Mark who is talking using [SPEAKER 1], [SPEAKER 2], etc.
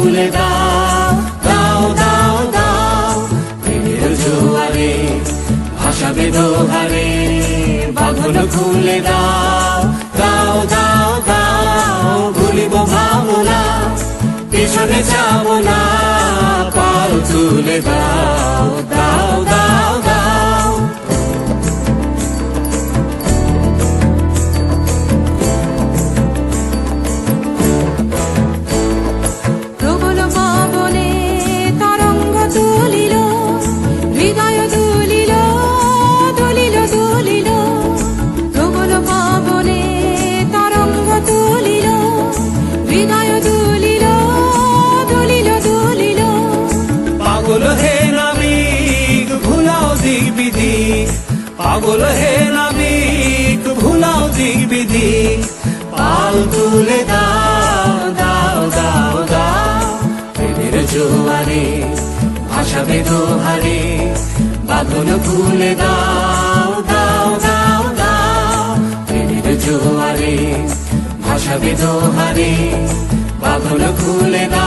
[SPEAKER 1] খুলে দাও, দাও দাও দাও। প্রেমের জোয়ারে ভাসাবে দোহারে, বাঁধন খুলে দাও, দাও দাও দাও। ভুলিব ভাবনা, পিছনে যাব না, পাল তুলে দাও, দাও দাও দাও।
[SPEAKER 2] প্রবল পবনে তরঙ্গ তুলিল, হৃদয় দুলিল, দুলিল দুলিল। প্রবল পবনে তরঙ্গ তুলিল, হৃদয় দুলিল, দুলিল দুলিল।
[SPEAKER 1] পাগল হে নাবিক ভুলাও দিক বিদিক, পাগল হে নাবিক ভুলাও দিক বিদিক। পাল তুলে দাও, দাও দাও দাও। প্রেমের জোয়ারে ভাসাবে দোহারে, বাঁধন খুলে দাও, দাও দাও দাও। প্রেমের জোয়ারে ভাসাবে দোহারে, বাঁধন খুলে দাও।